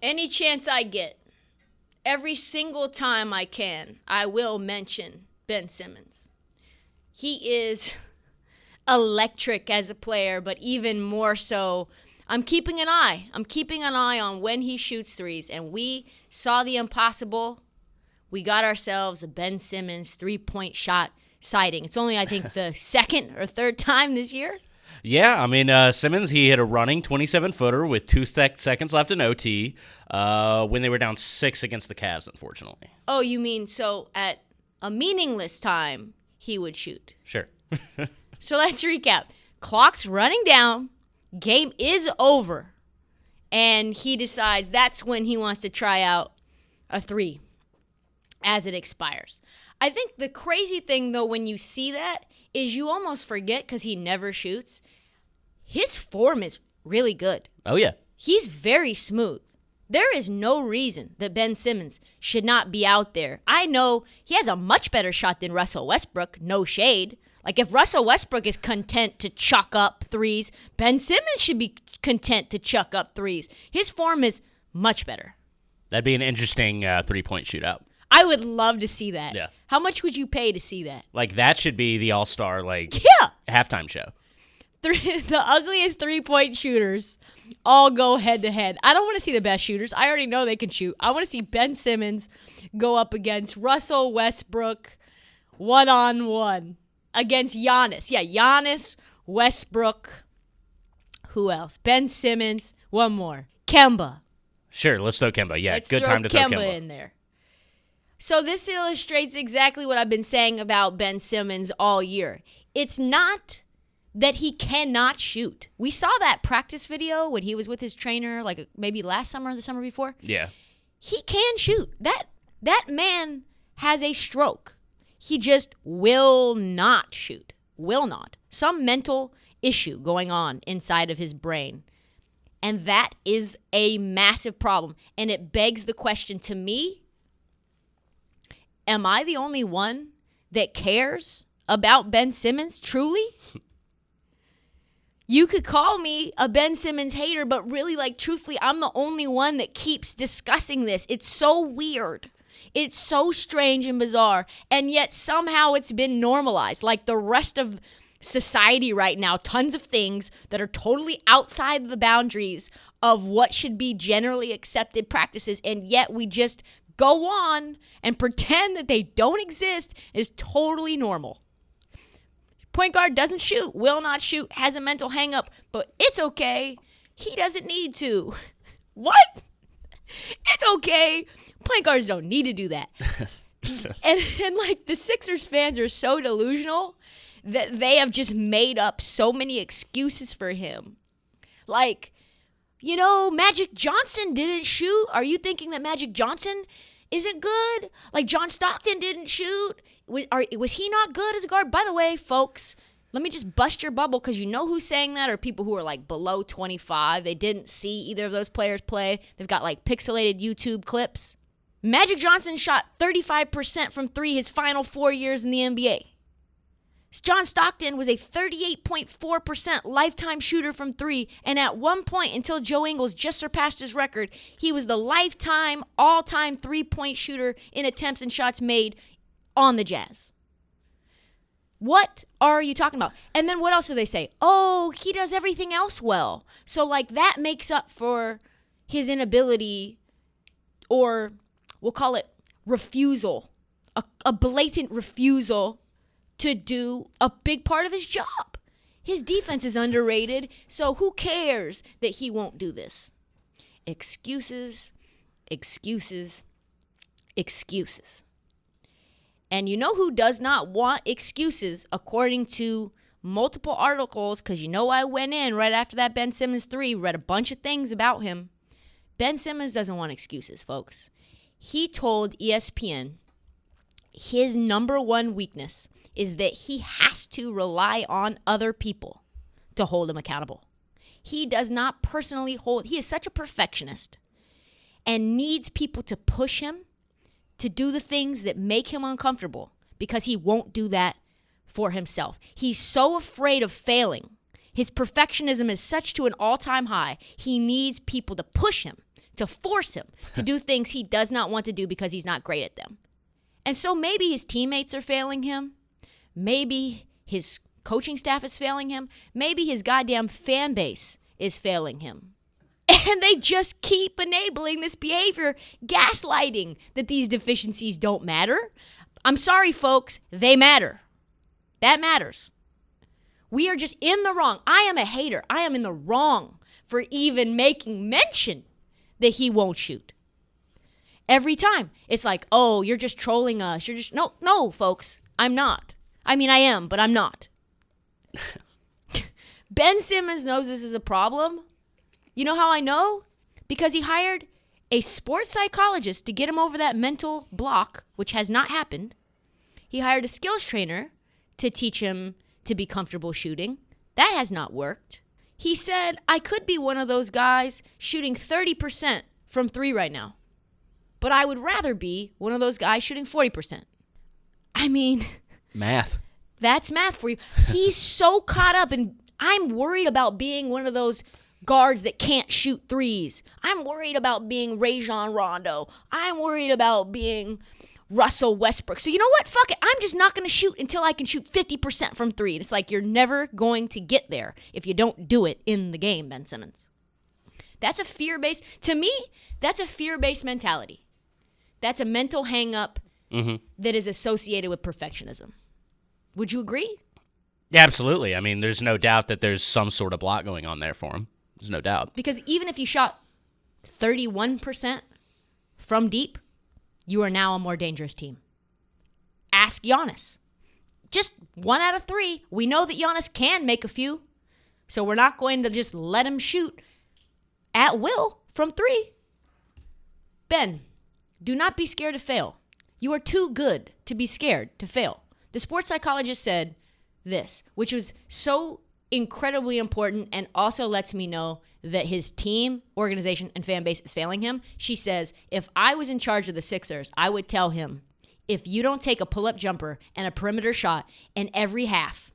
Any chance I get, every single time I can, I will mention Ben Simmons. He is electric as a player, but even more so, I'm keeping an eye. I'm keeping an eye on when he shoots threes, and we saw the impossible. We got ourselves a Ben Simmons three-point shot sighting. It's only, I think, the second or third time this year. Yeah, I mean, Simmons, he hit a running 27-footer with 2 seconds left in OT when they were down 6 against the Cavs, unfortunately. Oh, you mean so at a meaningless time, he would shoot? Sure. So let's recap. Clock's running down. Game is over. And he decides that's when he wants to try out a three as it expires. I think the crazy thing, though, when you see that, is you almost forget because he never shoots. His form is really good. Oh, yeah. He's very smooth. There is no reason that Ben Simmons should not be out there. I know he has a much better shot than Russell Westbrook, no shade. Like, if Russell Westbrook is content to chuck up threes, Ben Simmons should be content to chuck up threes. His form is much better. That'd be an interesting three-point shootout. I would love to see that. Yeah. How much would you pay to see that? Like, that should be the all-star, halftime show. The ugliest three-point shooters all go head-to-head. I don't want to see the best shooters. I already know they can shoot. I want to see Ben Simmons go up against Russell Westbrook one-on-one against Giannis. Yeah, Giannis, Westbrook. Who else? Ben Simmons. One more. Kemba. Sure, let's throw Kemba. Yeah, Let's good time to throw Kemba in there. So this illustrates exactly what I've been saying about Ben Simmons all year. It's not that he cannot shoot. We saw that practice video when he was with his trainer, like maybe last summer or the summer before. Yeah. He can shoot. That man has a stroke. He just will not shoot. Will not. Some mental issue going on inside of his brain. And that is a massive problem. And it begs the question to me, am I the only one that cares about Ben Simmons, truly? You could call me a Ben Simmons hater, but really, truthfully, I'm the only one that keeps discussing this. It's so weird. It's so strange and bizarre, and yet somehow it's been normalized. Like the rest of society right now, tons of things that are totally outside the boundaries of what should be generally accepted practices, and yet we just go on and pretend that they don't exist is totally normal. Point guard doesn't shoot, will not shoot, has a mental hang-up, but it's okay. He doesn't need to. What? It's okay. Point guards don't need to do that. and the Sixers fans are so delusional that they have just made up so many excuses for him. Magic Johnson didn't shoot. Are you thinking that Magic Johnson isn't good? John Stockton didn't shoot. Was he not good as a guard? By the way, folks, let me just bust your bubble because you know who's saying that are people who are below 25. They didn't see either of those players play. They've got pixelated YouTube clips. Magic Johnson shot 35% from three his final 4 years in the NBA. John Stockton was a 38.4% lifetime shooter from three, and at one point, until Joe Ingles just surpassed his record, he was the lifetime, all-time three-point shooter in attempts and shots made on the Jazz. What are you talking about? And then what else do they say? Oh, he does everything else well. So, that makes up for his inability, or we'll call it refusal, a blatant refusal to do a big part of his job. His defense is underrated, so who cares that he won't do this? Excuses, excuses, excuses. And you know who does not want excuses, according to multiple articles, because I went in right after that Ben Simmons 3, read a bunch of things about him. Ben Simmons doesn't want excuses, folks. He told ESPN his number one weakness is that he has to rely on other people to hold him accountable. He does not personally he is such a perfectionist and needs people to push him to do the things that make him uncomfortable because he won't do that for himself. He's so afraid of failing. His perfectionism is such to an all-time high. He needs people to push him to force him to do things he does not want to do because he's not great at them. And so maybe his teammates are failing him. Maybe his coaching staff is failing him. Maybe his goddamn fan base is failing him. And they just keep enabling this behavior, gaslighting that these deficiencies don't matter. I'm sorry, folks, they matter. That matters. We are just in the wrong. I am a hater. I am in the wrong for even making mention that he won't shoot. Every time. It's like, oh, you're just trolling us. You're just, no, folks, I'm not. I mean, I am, but I'm not. Ben Simmons knows this is a problem. You know how I know? Because he hired a sports psychologist to get him over that mental block, which has not happened. He hired a skills trainer to teach him to be comfortable shooting. That has not worked. He said, I could be one of those guys shooting 30% from 3 right now, but I would rather be one of those guys shooting 40%. I mean... Math. That's math for you. He's so caught up, and I'm worried about being one of those guards that can't shoot threes. I'm worried about being Rajon Rondo. I'm worried about being Russell Westbrook. So you know what? Fuck it. I'm just not going to shoot until I can shoot 50% from 3. And it's like you're never going to get there if you don't do it in the game, Ben Simmons. That's a fear-based, to me, that's a fear-based mentality. That's a mental hang-up that is associated with perfectionism. Would you agree? Yeah, absolutely. I mean, there's no doubt that there's some sort of block going on there for him. There's no doubt. Because even if you shot 31% from deep, you are now a more dangerous team. Ask Giannis. Just 1 out of 3. We know that Giannis can make a few, so we're not going to just let him shoot at will from 3. Ben, do not be scared to fail. You are too good to be scared to fail. The sports psychologist said this, which was so incredibly important and also lets me know that his team, organization, and fan base is failing him. She says, if I was in charge of the Sixers, I would tell him, if you don't take a pull-up jumper and a perimeter shot in every half,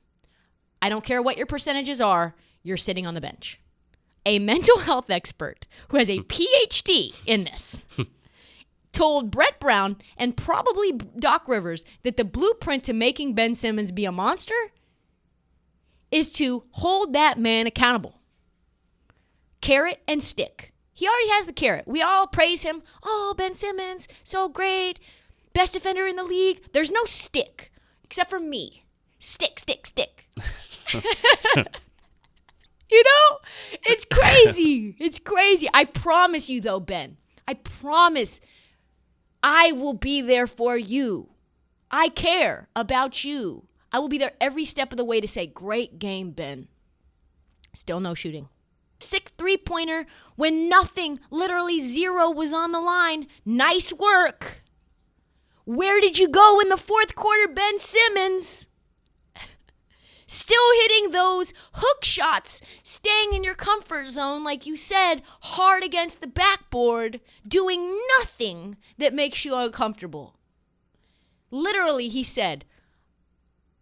I don't care what your percentages are, you're sitting on the bench. A mental health expert who has a PhD in this told Brett Brown and probably Doc Rivers that the blueprint to making Ben Simmons be a monster is to hold that man accountable. Carrot and stick. He already has the carrot. We all praise him. Oh, Ben Simmons, so great. Best defender in the league. There's no stick, except for me. Stick, stick, stick. You know? It's crazy. It's crazy. I promise you, though, Ben. I promise I will be there for you. I care about you. I will be there every step of the way to say, great game, Ben. Still no shooting. Sick three-pointer when nothing, literally 0 was on the line. Nice work. Where did you go in the fourth quarter, Ben Simmons? Still hitting those hook shots, staying in your comfort zone, like you said, hard against the backboard, doing nothing that makes you uncomfortable. Literally, he said,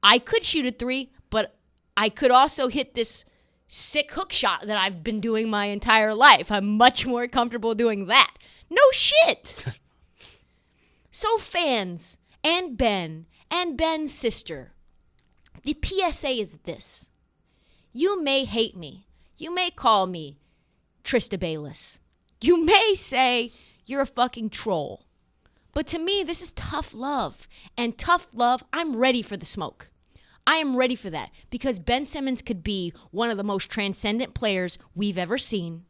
I could shoot a 3, but I could also hit this sick hook shot that I've been doing my entire life. I'm much more comfortable doing that. No shit. So fans and Ben's sister, the PSA is this. You may hate me. You may call me Trysta Bayless. You may say you're a fucking troll. But to me, this is tough love. And tough love, I'm ready for the smoke. I am ready for that because Ben Simmons could be one of the most transcendent players we've ever seen,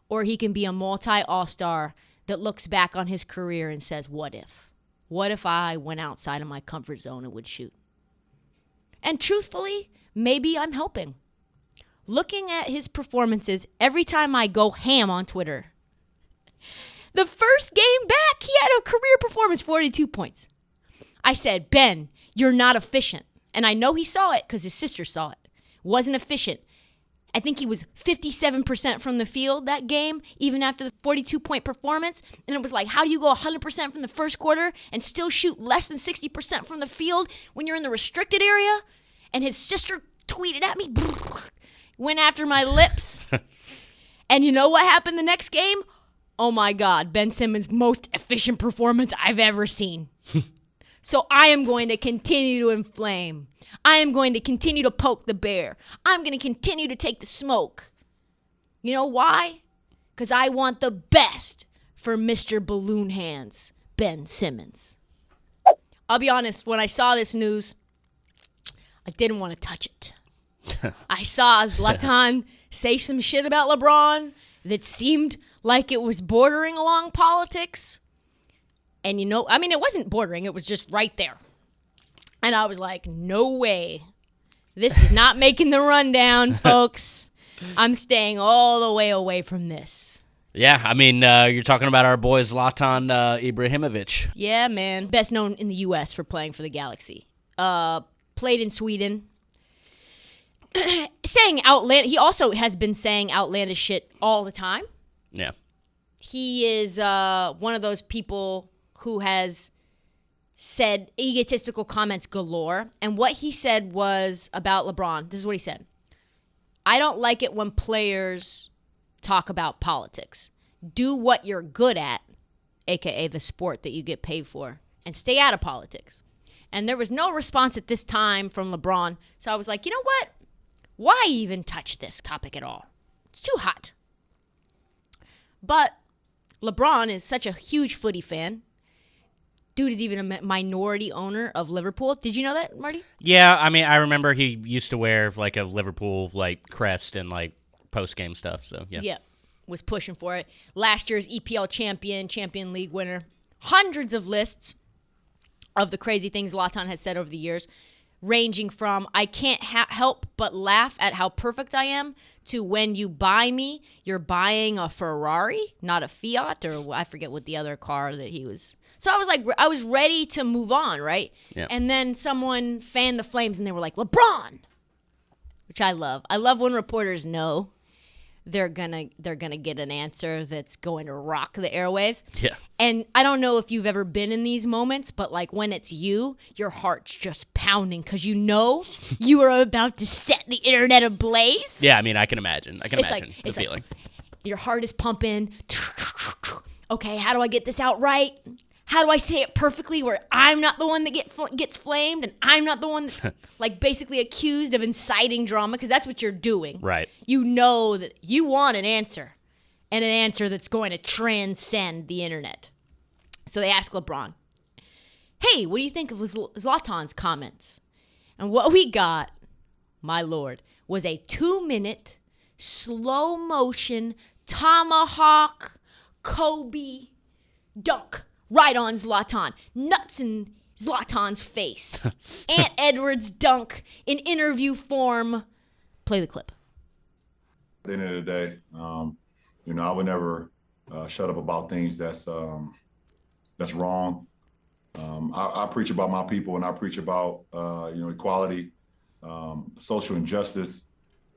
or he can be a multi-all-star that looks back on his career and says, what if? What if I went outside of my comfort zone and would shoot? And truthfully, maybe I'm helping. Looking at his performances every time I go ham on Twitter. The first game back, he had a career performance, 42 points. I said, Ben, you're not efficient. And I know he saw it because his sister saw it. Wasn't efficient. I think he was 57% from the field that game, even after the 42-point performance. And it was like, how do you go 100% from the first quarter and still shoot less than 60% from the field when you're in the restricted area? And his sister tweeted at me, went after my lips. And you know what happened the next game? oh my God, Ben Simmons' most efficient performance I've ever seen. So I am going to continue to inflame. I am going to continue to poke the bear. I'm going to continue to take the smoke. You know why? Because I want the best for Mr. Balloon Hands, Ben Simmons. I'll be honest, when I saw this news, I didn't want to touch it. I saw Zlatan say some shit about LeBron that seemed like it was bordering along politics. And it wasn't bordering. It was just right there. And I was like, no way. This is not making the rundown, folks. I'm staying all the way away from this. Yeah, you're talking about our boy Zlatan Ibrahimović. Yeah, man. Best known in the U.S. for playing for the Galaxy. Played in Sweden. He also has been saying outlandish shit all the time. Yeah. He is one of those people who has said egotistical comments galore. And what he said was about LeBron. This is what he said. I don't like it when players talk about politics. Do what you're good at, a.k.a. the sport that you get paid for, and stay out of politics. And there was no response at this time from LeBron. So I was like, you know what? Why even touch this topic at all? It's too hot. But LeBron is such a huge footy fan. Dude is even a minority owner of Liverpool. Did you know that, Marty? Yeah, I remember he used to wear like a Liverpool like crest and like post-game stuff, so yeah. Yeah, was pushing for it. Last year's EPL Champion League winner. Hundreds of lists of the crazy things Zlatan has said over the years, ranging from I can't help but laugh at how perfect I am to when you buy me, you're buying a Ferrari, not a Fiat, or I forget what the other car that he was. So I was ready to move on, right? Yeah. And then someone fanned the flames and they were like, LeBron, which I love. I love when reporters know they're gonna get an answer that's going to rock the airwaves. Yeah. And I don't know if you've ever been in these moments, but like when it's you, your heart's just pounding because you know you are about to set the internet ablaze. Yeah, I can imagine. The feeling. Your heart is pumping. Okay, how do I get this out right? How do I say it perfectly where I'm not the one that gets flamed and I'm not the one that's like basically accused of inciting drama? Because that's what you're doing. Right. You know that you want an answer, and an answer that's going to transcend the internet. So they ask LeBron, hey, what do you think of Zlatan's comments? And what we got, my lord, was a 2-minute slow motion tomahawk Kobe dunk right on Zlatan. Nuts in Zlatan's face. Ant Edwards dunk in interview form. Play the clip. At the end of the day, I would never shut up about things that's wrong. I preach about my people, and I preach about equality, social injustice,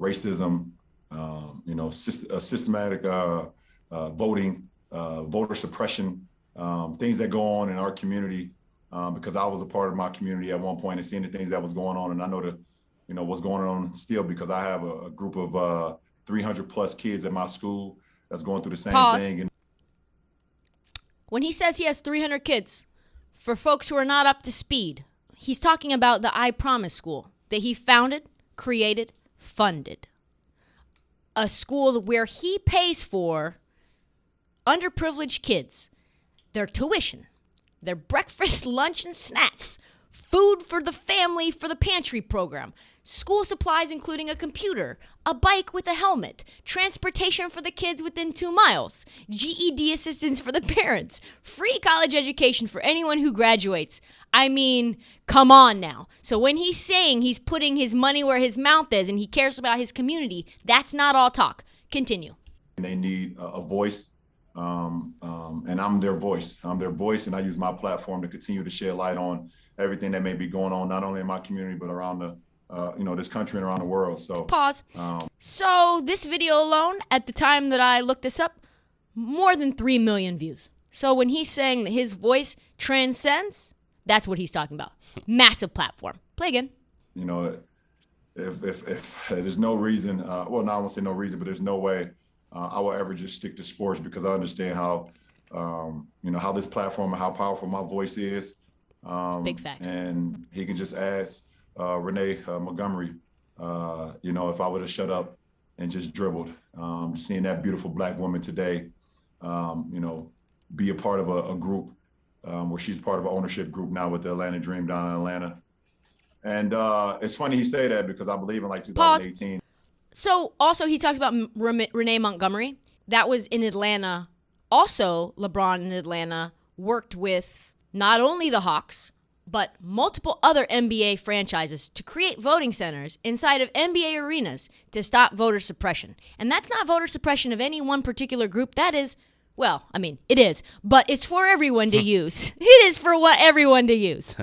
racism, systematic voting, voter suppression, things that go on in our community. Because I was a part of my community at one point and seeing the things that was going on, and I know what's going on still because I have a group of 300 plus kids at my school that's going through the same thing. And when he says he has 300 kids, for folks who are not up to speed, he's talking about the I Promise School that he founded, created, funded. A school where he pays for underprivileged kids, their tuition, their breakfast, lunch, and snacks, food for the family for the pantry program, school supplies including a computer, a bike with a helmet, transportation for the kids within 2 miles, GED assistance for the parents, free college education for anyone who graduates. Come on now. So when he's saying he's putting his money where his mouth is and he cares about his community, that's not all talk. Continue. They need a voice. And I'm their voice. I'm their voice, and I use my platform to continue to shed light on everything that may be going on, not only in my community, but around this country and around the world. So pause. So this video alone, at the time that I looked this up, more than 3 million views. So when he's saying that his voice transcends, that's what he's talking about. Massive platform. Play again. If there's no reason, I won't say no reason, but there's no way I will ever just stick to sports because I understand how, how this platform and how powerful my voice is. Big facts. And he can just ask Renee Montgomery, if I would have shut up and just dribbled. Seeing that beautiful black woman today, be a part of a group where she's part of an ownership group now with the Atlanta Dream down in Atlanta. And it's funny he say that because I believe in like 2018. Pause. So also he talks about Renee Montgomery. That was in Atlanta. Also, LeBron in Atlanta worked with not only the Hawks, but multiple other NBA franchises to create voting centers inside of NBA arenas to stop voter suppression. And that's not voter suppression of any one particular group. That is, well, I mean, it is, but it's for everyone to use. It is for everyone to use.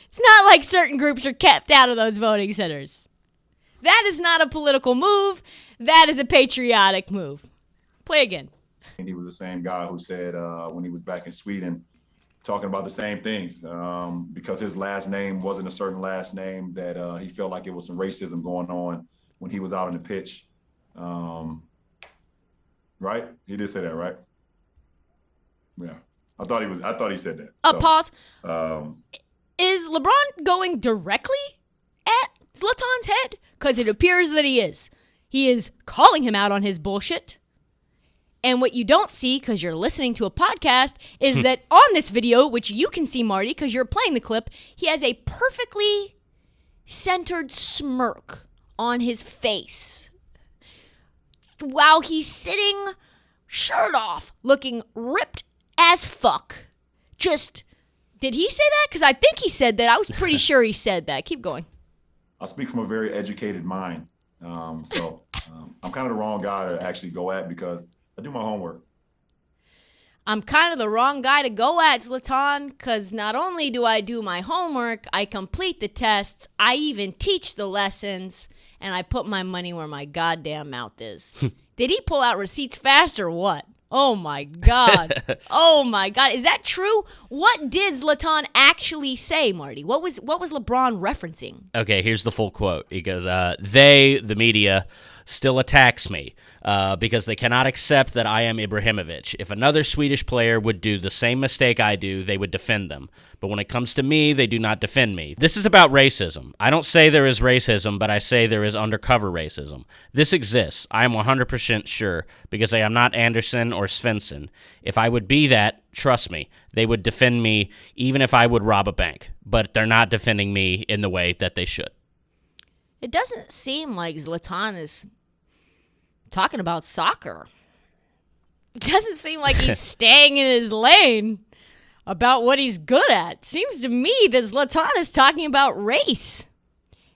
It's not like certain groups are kept out of those voting centers. That is not a political move. That is a patriotic move. Play again. And he was the same guy who said when he was back in Sweden, talking about the same things, because his last name wasn't a certain last name, that he felt like it was some racism going on when he was out on the pitch. Right? He did say that, right? Yeah. I thought he said that. Pause. Is LeBron going directly at Zlatan's head? Because it appears that he is. He is calling him out on his bullshit. And what you don't see, because you're listening to a podcast, is that on this video, which you can see, Marty, because you're playing the clip, he has a perfectly centered smirk on his face while he's sitting shirt off, looking ripped as fuck. Did he say that? Because I think he said that. I was pretty sure he said that. Keep going. I speak from a very educated mind. I'm kind of the wrong guy to actually go at because I do my homework. I'm kind of the wrong guy to go at, Zlatan, because not only do I do my homework, I complete the tests, I even teach the lessons, and I put my money where my goddamn mouth is. Did he pull out receipts fast or what? Oh, my God. Oh, my God. Is that true? What did Zlatan actually say, Marty? What was LeBron referencing? Okay, here's the full quote. He goes, the media, still attacks me because they cannot accept that I am Ibrahimović. If another Swedish player would do the same mistake I do, they would defend them. But when it comes to me, they do not defend me. This is about racism. I don't say there is racism, but I say there is undercover racism. This exists. I am 100% sure because I am not Anderson or Svensson. If I would be that, trust me, they would defend me even if I would rob a bank. But they're not defending me in the way that they should. It doesn't seem like Zlatan is talking about soccer. It doesn't seem like he's staying in his lane about what he's good at. Seems to me that Zlatan is talking about race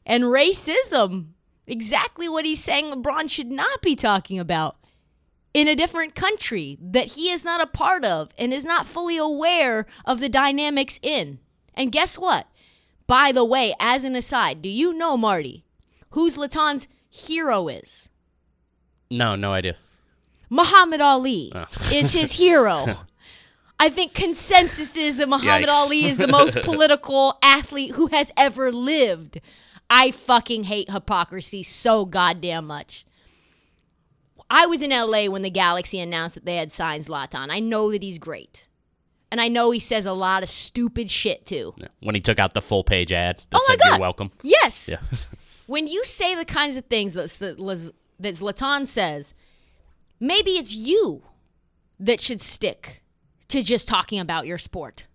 and racism. Exactly what he's saying LeBron should not be talking about in a different country that he is not a part of and is not fully aware of the dynamics in. And guess what? By the way, as an aside, do you know, Marty, who Zlatan's hero is? No idea. Muhammad Ali is his hero. I think consensus is that Muhammad Ali is the most political athlete who has ever lived. I fucking hate hypocrisy so goddamn much. I was in LA when the Galaxy announced that they had signed Zlatan. I know that he's great. And I know he says a lot of stupid shit too. When he took out the full page ad that my said God. You're welcome. Yes. Yeah. When you say the kinds of things that Zlatan says, maybe it's you that should stick to just talking about your sport.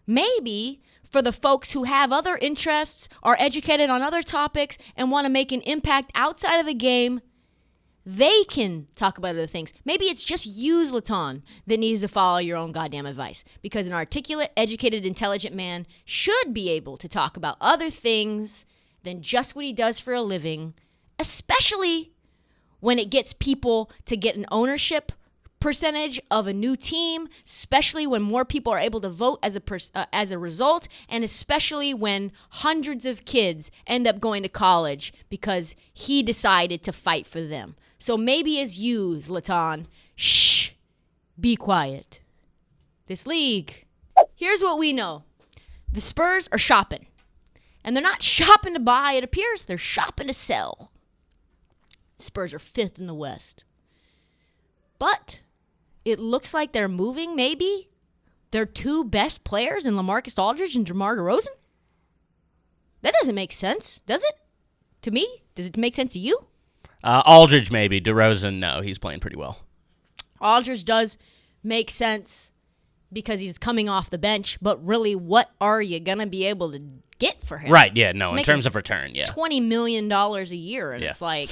Maybe for the folks who have other interests, are educated on other topics, and want to make an impact outside of the game, they can talk about other things. Maybe it's just you, Zlatan, that needs to follow your own goddamn advice. Because an articulate, educated, intelligent man should be able to talk about other things than just what he does for a living, especially when it gets people to get an ownership percentage of a new team, especially when more people are able to vote as a result, and especially when hundreds of kids end up going to college because he decided to fight for them. So maybe as you, Zlatan, shh, be quiet. This league. Here's what we know. The Spurs are shopping. And they're not shopping to buy, it appears. They're shopping to sell. Spurs are 5th in the West. But it looks like they're moving, maybe, their two best players in LaMarcus Aldridge and DeMar DeRozan? That doesn't make sense, does it? To me? Does it make sense to you? Aldridge, maybe. DeRozan, no. He's playing pretty well. Aldridge does make sense because he's coming off the bench, but really, what are you going to be able to get for him? Right, yeah, no, in terms of return, yeah. $20 million a year, and it's like,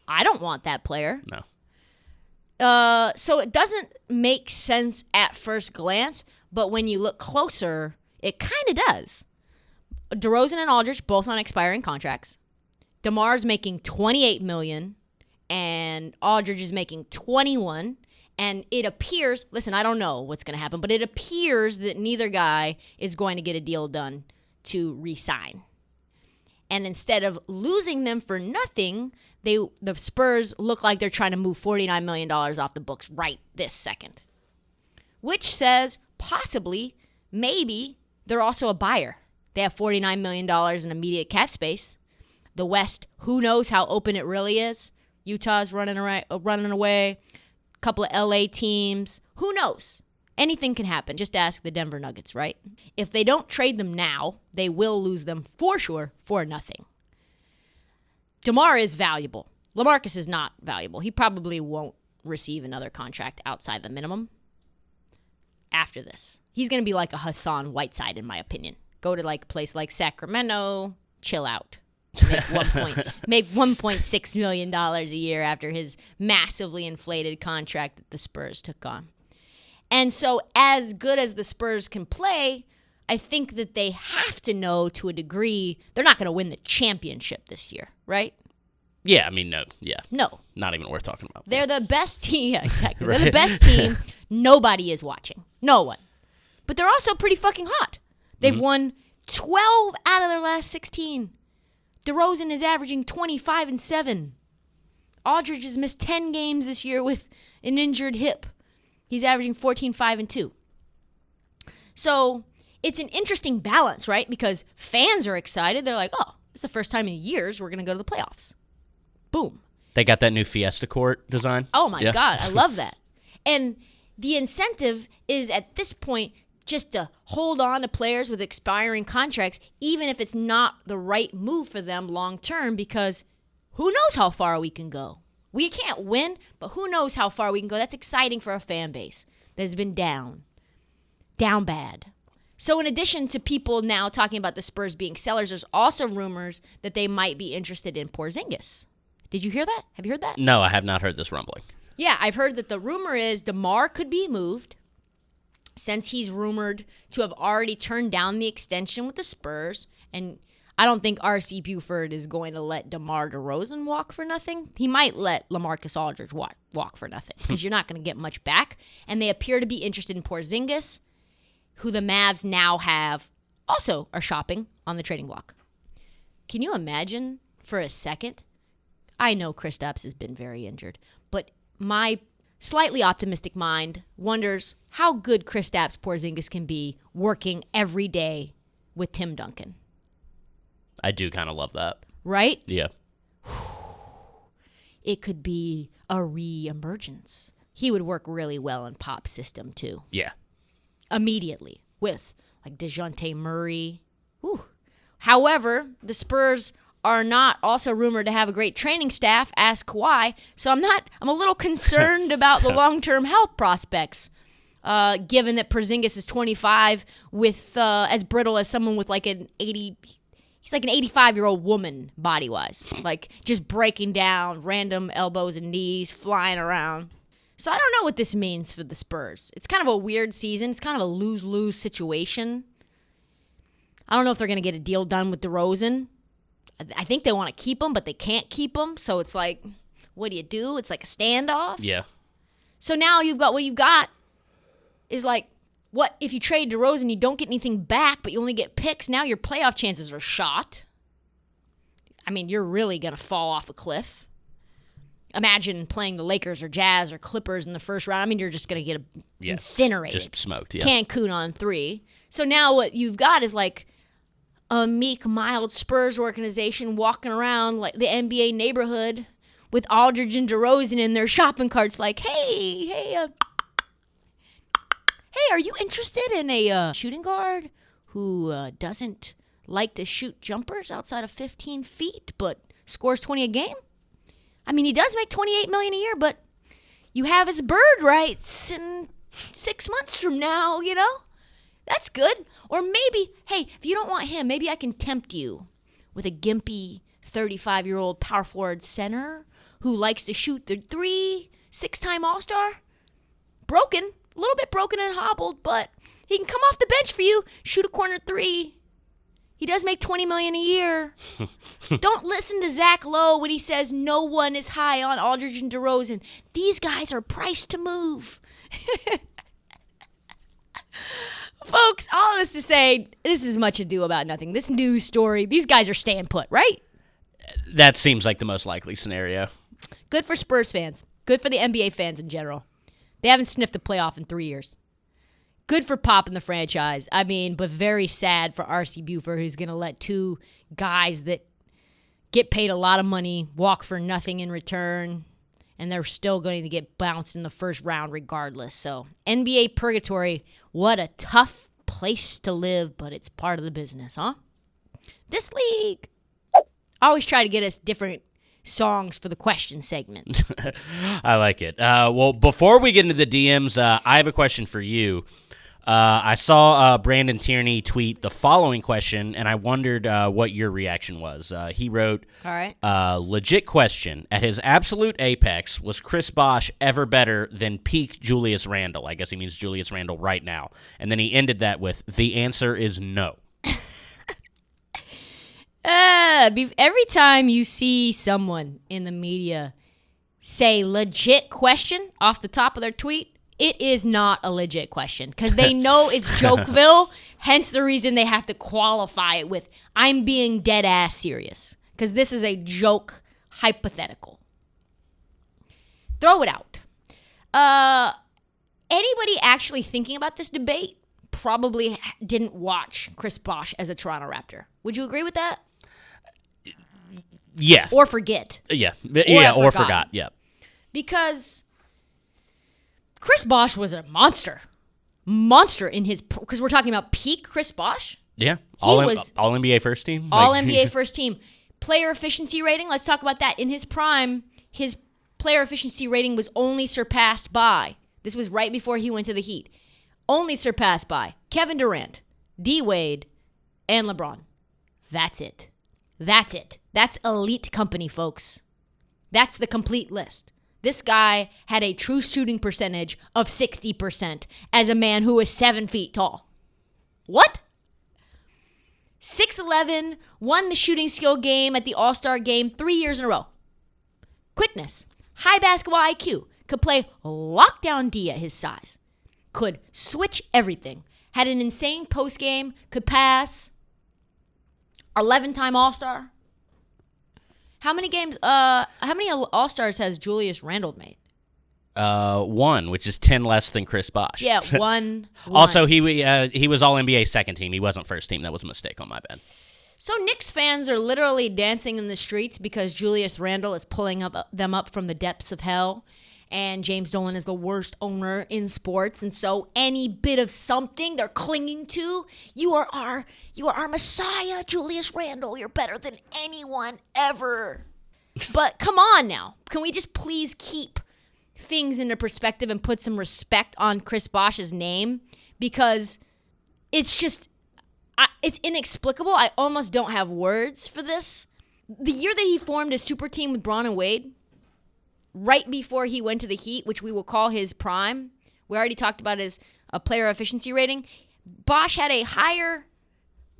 I don't want that player. No. So it doesn't make sense at first glance, but when you look closer, it kind of does. DeRozan and Aldridge both on expiring contracts. DeMar's making $28 million, and Aldridge is making $21. And it appears, listen, I don't know what's going to happen, but it appears that neither guy is going to get a deal done to re-sign. And instead of losing them for nothing, the Spurs look like they're trying to move $49 million off the books right this second. Which says possibly, maybe, they're also a buyer. They have $49 million in immediate cap space. The West, who knows how open it really is. Utah's running away. Couple of LA teams. Who knows? Anything can happen. Just ask the Denver Nuggets, right? If they don't trade them now, they will lose them for sure for nothing. DeMar is valuable. LaMarcus is not valuable. He probably won't receive another contract outside the minimum after this. He's going to be like a Hassan Whiteside, in my opinion. Go to like a place like Sacramento, chill out. Make $1.6 million a year after his massively inflated contract that the Spurs took on. And so as good as the Spurs can play, I think that they have to know to a degree they're not going to win the championship this year, right? Yeah, I mean, no. Yeah. No. Not even worth talking about. They're the best team. Yeah, exactly. Right. They're the best team. Nobody is watching. No one. But they're also pretty fucking hot. They've won 12 out of their last 16. DeRozan is averaging 25 and 7. Aldridge has missed 10 games this year with an injured hip. He's averaging 14, 5, and 2. So it's an interesting balance, right? Because fans are excited. They're like, oh, it's the first time in years we're going to go to the playoffs. Boom. They got that new Fiesta Court design. Oh, my God. I love that. And the incentive is at this point just to hold on to players with expiring contracts, even if it's not the right move for them long term, because who knows how far we can go. We can't win, but who knows how far we can go. That's exciting for a fan base that has been down bad. So in addition to people now talking about the Spurs being sellers, there's also rumors that they might be interested in Porzingis. Did you hear that? Have you heard that? No, I have not heard this rumbling. Yeah, I've heard that the rumor is DeMar could be moved, since he's rumored to have already turned down the extension with the Spurs. And I don't think R.C. Buford is going to let DeMar DeRozan walk for nothing. He might let LaMarcus Aldridge walk for nothing because you're not going to get much back. And they appear to be interested in Porzingis, who the Mavs now also are shopping on the trading block. Can you imagine for a second? I know Kristaps has been very injured, but my slightly optimistic mind wonders how good Kristaps Porzingis can be working every day with Tim Duncan. I do kind of love that. Right? Yeah. It could be a re-emergence. He would work really well in Pop's system, too. Yeah. Immediately with, like, DeJounte Murray. Whew. However, the Spurs are not also rumored to have a great training staff, ask Kawhi. So I'm a little concerned about the long-term health prospects, given that Porzingis is 25 with as brittle as someone with like he's like an 85-year-old woman body-wise, like just breaking down, random elbows and knees, flying around. So I don't know what this means for the Spurs. It's kind of a weird season. It's kind of a lose-lose situation. I don't know if they're going to get a deal done with DeRozan. I think they want to keep him, but they can't keep him. So it's like, what do you do? It's like a standoff. Yeah. So now what you've got is like, what if you trade DeRozan, you don't get anything back, but you only get picks? Now your playoff chances are shot. I mean, you're really going to fall off a cliff. Imagine playing the Lakers or Jazz or Clippers in the first round. I mean, you're just going to get incinerated. Just smoked, yeah. Cancun on 3. So now what you've got is like a meek, mild Spurs organization walking around like the NBA neighborhood with Aldridge and DeRozan in their shopping carts like, hey, are you interested in a shooting guard who doesn't like to shoot jumpers outside of 15 feet but scores 20 a game? I mean, he does make $28 million a year, but you have his bird rights in 6 months from now, you know? That's good. Or maybe, hey, if you don't want him, maybe I can tempt you with a gimpy 35-year-old power forward center who likes to shoot the three, 6-time All-Star. Broken, a little bit broken and hobbled, but he can come off the bench for you, shoot a corner three. He does make $20 million a year. Don't listen to Zach Lowe when he says no one is high on Aldridge and DeRozan. These guys are priced to move. Folks, all of this to say, this is much ado about nothing. This news story, these guys are staying put, right? That seems like the most likely scenario. Good for Spurs fans. Good for the NBA fans in general. They haven't sniffed a playoff in 3 years. Good for Pop and the franchise. I mean, but very sad for R.C. Buford, who's going to let two guys that get paid a lot of money walk for nothing in return, and they're still going to get bounced in the first round regardless. So, NBA purgatory, what a tough place to live, but it's part of the business, huh? This league. I always try to get us different songs for the question segment. I like it. Well, before we get into the DMs, I have a question for you. I saw Brandon Tierney tweet the following question, and I wondered what your reaction was. He wrote, All right. Legit question. At his absolute apex, was Chris Bosh ever better than peak Julius Randle? I guess he means Julius Randle right now. And then he ended that with, the answer is no. Every time you see someone in the media say legit question off the top of their tweet, it is not a legit question because they know it's Jokeville, hence the reason they have to qualify it with, I'm being dead ass serious because this is a joke hypothetical. Throw it out. Anybody actually thinking about this debate probably didn't watch Chris Bosh as a Toronto Raptor. Would you agree with that? Yeah. Or forget. Yeah. Or forgot. Yeah. Because Chris Bosh was a monster. Monster in his, because we're talking about peak Chris Bosh. Yeah. All NBA first team. All NBA first team. Player efficiency rating, let's talk about that. In his prime, his player efficiency rating was only surpassed by, this was right before he went to the Heat, only surpassed by Kevin Durant, D. Wade, and LeBron. That's it. That's it. That's elite company, folks. That's the complete list. This guy had a true shooting percentage of 60% as a man who was 7 feet tall. What? 6'11", won the shooting skill game at the All-Star game 3 years in a row. Quickness, high basketball IQ, could play lockdown D at his size, could switch everything, had an insane post game, could pass, 11-time All-Star. How many All-Stars has Julius Randle made? 1, which is 10 less than Chris Bosh. Yeah, one. Also, he was All-NBA second team. He wasn't first team. That was a mistake on my bad. So Knicks fans are literally dancing in the streets because Julius Randle is pulling them up from the depths of hell, and James Dolan is the worst owner in sports, and so any bit of something they're clinging to, you are our messiah, Julius Randle. You're better than anyone ever. But come on now. Can we just please keep things into perspective and put some respect on Chris Bosh's name? Because it's just, it's inexplicable. I almost don't have words for this. The year that he formed a super team with Bron and Wade, right before he went to the Heat, which we will call his prime, we already talked about his player efficiency rating. Bosh had a higher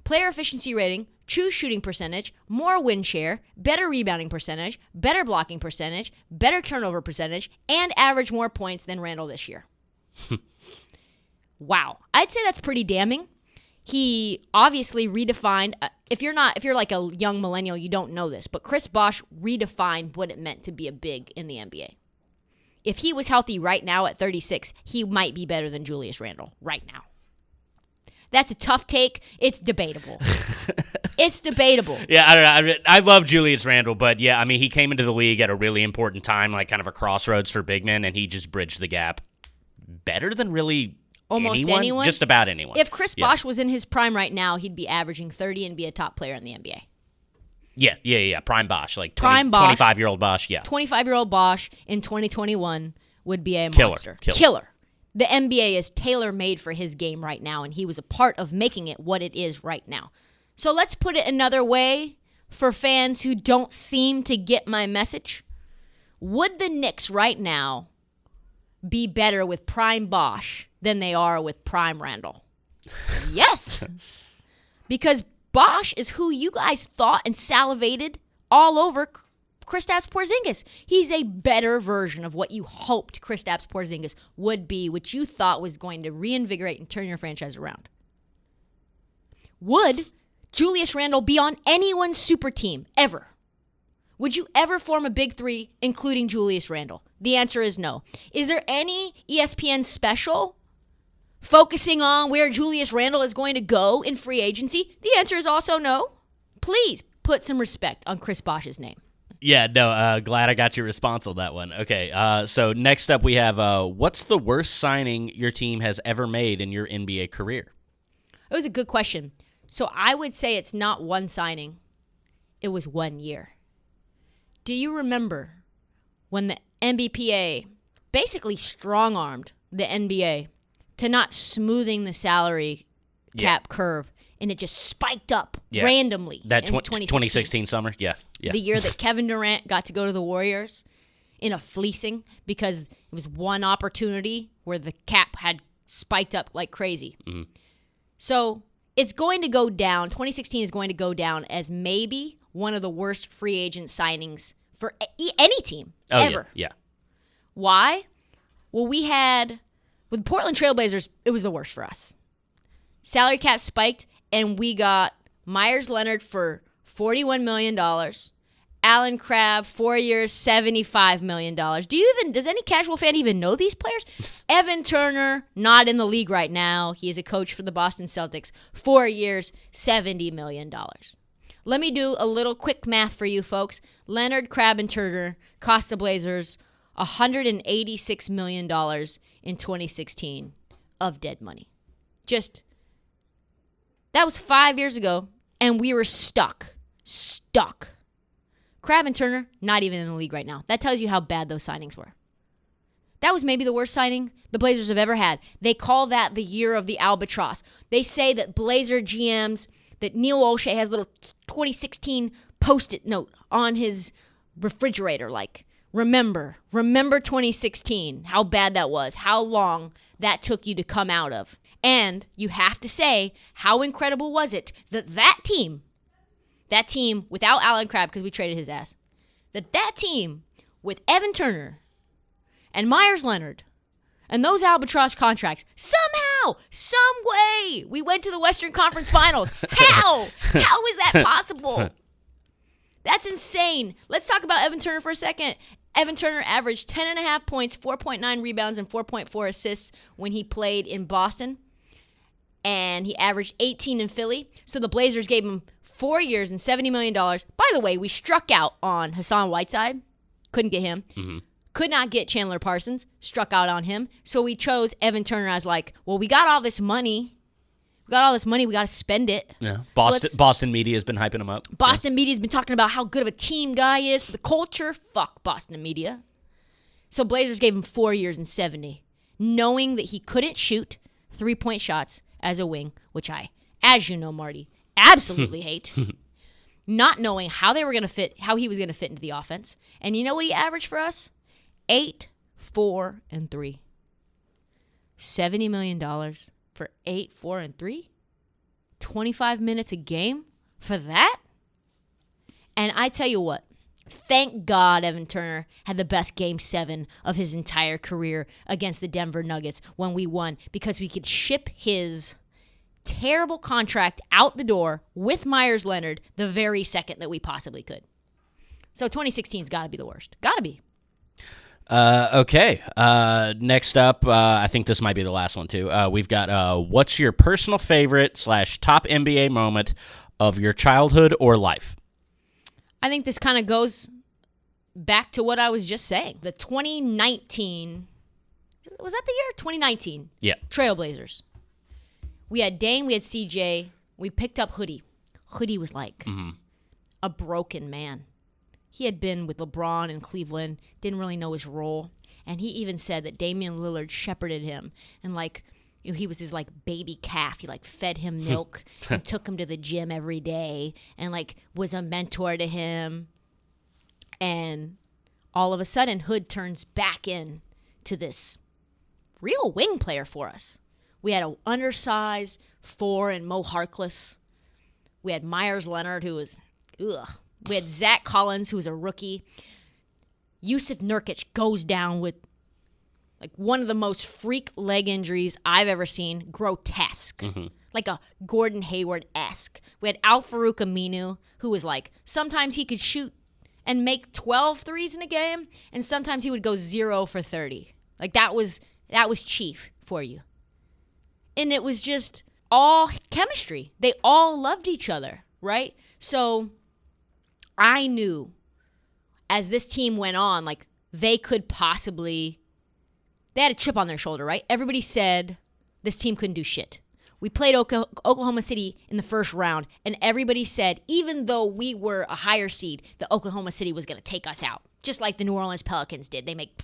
player efficiency rating, true shooting percentage, more win share, better rebounding percentage, better blocking percentage, better turnover percentage, and averaged more points than Randle this year. Wow. I'd say that's pretty damning. He obviously redefined, if you're like a young millennial, you don't know this, but Chris Bosh redefined what it meant to be a big in the NBA. If he was healthy right now at 36, he might be better than Julius Randle right now. That's a tough take. It's debatable. It's debatable. Yeah, I don't know. I love Julius Randle, but yeah, I mean, he came into the league at a really important time, like kind of a crossroads for big men, and he just bridged the gap better than really almost anyone. Just about anyone. If Chris Bosh was in his prime right now, he'd be averaging 30 and be a top player in the NBA. Yeah. Prime Bosh, like Prime Bosh, 25-year-old Bosh, yeah. 25-year-old Bosh in 2021 would be a monster. Killer. The NBA is tailor-made for his game right now, and he was a part of making it what it is right now. So let's put it another way for fans who don't seem to get my message. Would the Knicks right now be better with prime Bosh than they are with prime Randle? Yes. Because Bosh is who you guys thought and salivated all over Kristaps Porzingis. He's a better version of what you hoped Kristaps Porzingis would be, which you thought was going to reinvigorate and turn your franchise around. Would Julius Randle be on anyone's super team ever? Would you ever form a big three, including Julius Randle? The answer is no. Is there any ESPN special focusing on where Julius Randle is going to go in free agency? The answer is also no. Please put some respect on Chris Bosh's name. Yeah, no, glad I got your response on that one. Okay, so next up we have, what's the worst signing your team has ever made in your NBA career? It was a good question. So I would say it's not one signing. It was 1 year. Do you remember when the NBPA basically strong-armed the NBA to not smoothing the salary cap curve, and it just spiked up randomly that in 2016 summer? Yeah. The year that Kevin Durant got to go to the Warriors in a fleecing because it was one opportunity where the cap had spiked up like crazy. Mm-hmm. So it's going to go down. 2016 is going to go down as maybe one of the worst free agent signings for any team ever. Yeah. Why? Well, we had, with Portland Trailblazers, it was the worst for us. Salary cap spiked, and we got Myers Leonard for $41 million. Allen Crabbe, 4 years, $75 million. Does any casual fan even know these players? Evan Turner, not in the league right now. He is a coach for the Boston Celtics. 4 years, $70 million. Let me do a little quick math for you folks. Leonard, Crabbe, and Turner cost the Blazers $186 million in 2016 of dead money. That was 5 years ago, and we were stuck. Crabbe and Turner, not even in the league right now. That tells you how bad those signings were. That was maybe the worst signing the Blazers have ever had. They call that the year of the albatross. They say that Blazer GMs, that Neil O'Shea has a little 2016 Post-it note on his refrigerator, like, remember 2016, how bad that was, how long that took you to come out of. And you have to say, how incredible was it that team without Allen Crabbe, because we traded his ass, that team with Evan Turner and Myers Leonard and those albatross contracts, somehow, some way, we went to the Western Conference Finals. How is that possible? That's insane. Let's talk about Evan Turner for a second. Evan Turner averaged 10.5 points, 4.9 rebounds, and 4.4 assists when he played in Boston. And he averaged 18 in Philly. So the Blazers gave him 4 years and $70 million. By the way, we struck out on Hassan Whiteside. Couldn't get him. Mm-hmm. Could not get Chandler Parsons. Struck out on him. So we chose Evan Turner as like, well, we got all this money. We got to spend it. Yeah. Boston media has been hyping him up. Boston media has been talking about how good of a team guy is for the culture. Fuck Boston media. So Blazers gave him 4 years and 70, knowing that he couldn't shoot 3-point shots as a wing, which I, as you know, Marty, absolutely hate. Not knowing how he was going to fit into the offense. And you know what he averaged for us? 8, 4, and 3. $70 million for 8, 4, and 3? 25 minutes a game for that? And I tell you what, thank God Evan Turner had the best Game 7 of his entire career against the Denver Nuggets when we won, because we could ship his terrible contract out the door with Myers Leonard the very second that we possibly could. So 2016's got to be the worst. Got to be. Okay. Next up, I think this might be the last one too. We've got what's your personal favorite / top NBA moment of your childhood or life? I think this kind of goes back to what I was just saying. The 2019, was that the year? 2019. Yeah. Trailblazers. We had Dame, we had CJ. We picked up Hoodie. Hoodie was like a broken man. He had been with LeBron in Cleveland, didn't really know his role. And he even said that Damian Lillard shepherded him. And he was his baby calf. He fed him milk and took him to the gym every day and was a mentor to him. And all of a sudden, Hood turns back in to this real wing player for us. We had an undersized 4 and Mo Harkless. We had Myers Leonard, who was, ugh. We had Zach Collins, who was a rookie. Yusuf Nurkic goes down with one of the most freak leg injuries I've ever seen. Grotesque. Like a Gordon Hayward-esque. We had Al-Farouq Aminu, who was sometimes he could shoot and make 12 threes in a game, and sometimes he would go 0 for 30. That was chief for you. And it was just all chemistry. They all loved each other, right? So I knew as this team went on, they could possibly, they had a chip on their shoulder, right? Everybody said this team couldn't do shit. We played Oklahoma City in the first round, and everybody said, even though we were a higher seed, that Oklahoma City was going to take us out, just like the New Orleans Pelicans did. They make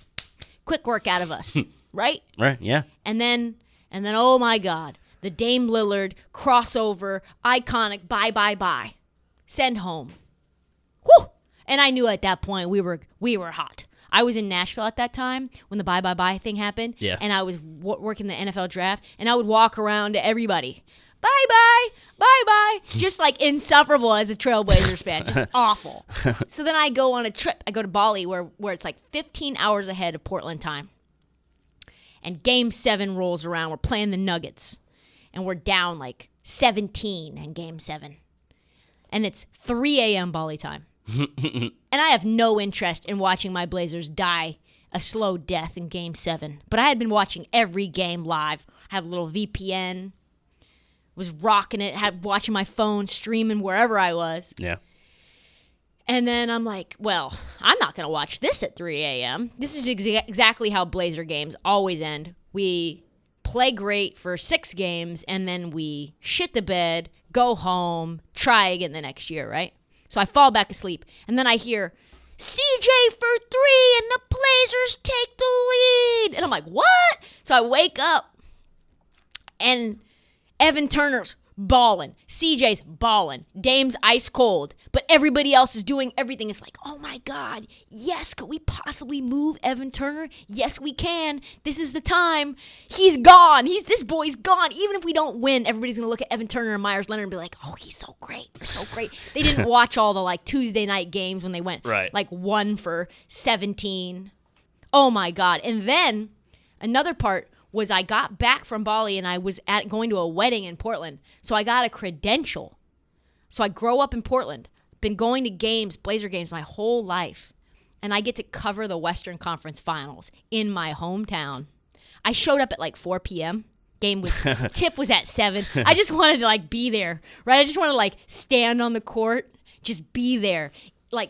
quick work out of us, right? Right, yeah. And then, oh my God, the Dame Lillard crossover, iconic, bye. Send home. Whew! And I knew at that point we were hot. I was in Nashville at that time when the bye thing happened. Yeah. And I was working the NFL draft, and I would walk around to everybody. Bye. Just insufferable as a Trailblazers fan. Just awful. So then I go on a trip. I go to Bali where it's 15 hours ahead of Portland time. And Game 7 rolls around. We're playing the Nuggets. And we're down 17 in Game 7. And it's 3 a.m. Bali time. And I have no interest in watching my Blazers die a slow death in Game 7. But I had been watching every game live. I had a little VPN. Was rocking it. Watching my phone, streaming wherever I was. Yeah. And then I'm like, well, I'm not going to watch this at 3 a.m. This is exactly how Blazer games always end. We play great for 6 games, and then we shit the bed, go home, try again the next year, right? So I fall back asleep, and then I hear, CJ for 3, and the Blazers take the lead. And I'm like, what? So I wake up, and Evan Turner's balling. CJ's balling. Dame's ice cold. But everybody else is doing everything. It's oh my God. Yes, could we possibly move Evan Turner? Yes, we can. This is the time. He's gone. This boy's gone. Even if we don't win, everybody's going to look at Evan Turner and Myers Leonard and be like, oh, he's so great. They're so great. They didn't watch all the Tuesday night games when they went 1 for 17. Oh my God. And then another part was I got back from Bali and I was going to a wedding in Portland. So I got a credential. So I grow up in Portland. Been going to games, Blazer games, my whole life. And I get to cover the Western Conference Finals in my hometown. I showed up at 4 p.m. Game was, tip was at 7. I just wanted to be there, right? I just wanted to stand on the court, just be there,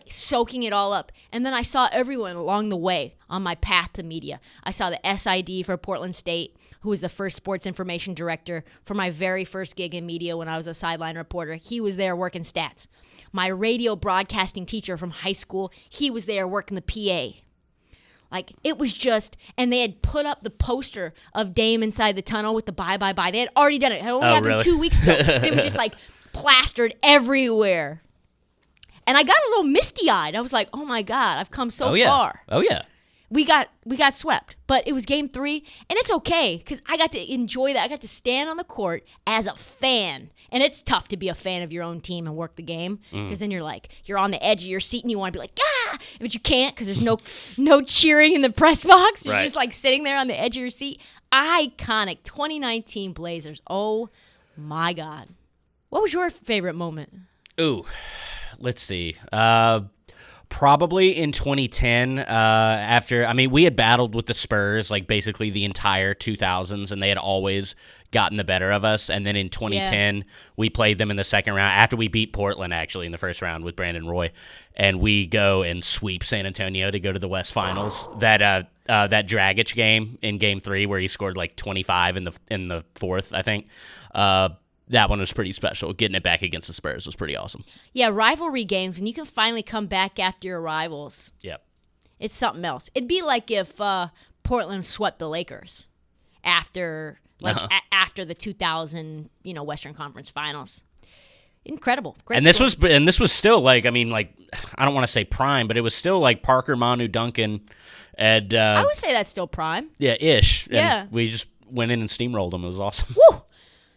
soaking it all up. And then I saw everyone along the way on my path to media. I saw the SID for Portland State, who was the first sports information director for my very first gig in media when I was a sideline reporter. He was there working stats. My radio broadcasting teacher from high school, he was there working the PA. It was just, and they had put up the poster of Dame inside the tunnel with the bye. They had already done it. It had only happened really? 2 weeks ago. It was just plastered everywhere. And I got a little misty-eyed. I was like, oh my God, I've come so far. Oh yeah. We got swept, but it was Game 3, and it's okay because I got to enjoy that. I got to stand on the court as a fan, and it's tough to be a fan of your own team and work the game because then you're on the edge of your seat and you want to be like, ah, but you can't because there's no cheering in the press box. You're just sitting there on the edge of your seat. Iconic 2019 Blazers. Oh my God. What was your favorite moment? Ooh, let's see. Probably in 2010, we had battled with the Spurs like basically the entire 2000s, and they had always gotten the better of us. And then in 2010, we played them in the second round after we beat Portland, actually, in the first round with Brandon Roy. And we go and sweep San Antonio to go to the West Finals. That Dragic game in Game 3 where he scored like 25 in the fourth, I think. That one was pretty special. Getting it back against the Spurs was pretty awesome. Yeah, rivalry games, and you can finally come back after your rivals. Yep. It's something else. It'd be like if Portland swept the Lakers after the 2000 Western Conference Finals. Incredible. Great and this story. was still like, I don't want to say prime, but it was still like Parker, Manu, Duncan, and I would say that's still prime. Yeah, ish. And yeah. we just went in and steamrolled them. It was awesome. Woo!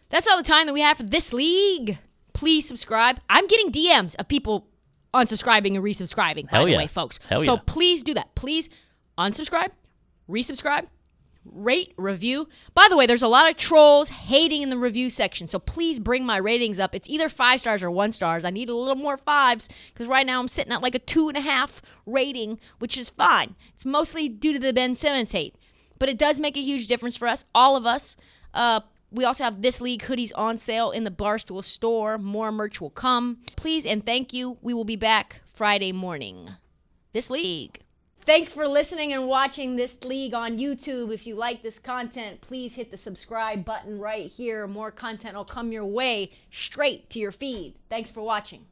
That's all the time that we have for this league. Please subscribe. I'm getting DMs of people unsubscribing and resubscribing, by the way, folks. So please do that. Please unsubscribe, resubscribe, rate, review. By the way, there's a lot of trolls hating in the review section, so please bring my ratings up. It's either 5 stars or 1 stars. I need a little more 5s because right now I'm sitting at like a 2.5 rating, which is fine. It's mostly due to the Ben Simmons hate, but it does make a huge difference for us, all of us. We also have This League hoodies on sale in the Barstool store. More merch will come. Please and thank you. We will be back Friday morning. This League. Thanks for listening and watching This League on YouTube. If you like this content, please hit the subscribe button right here. More content will come your way straight to your feed. Thanks for watching.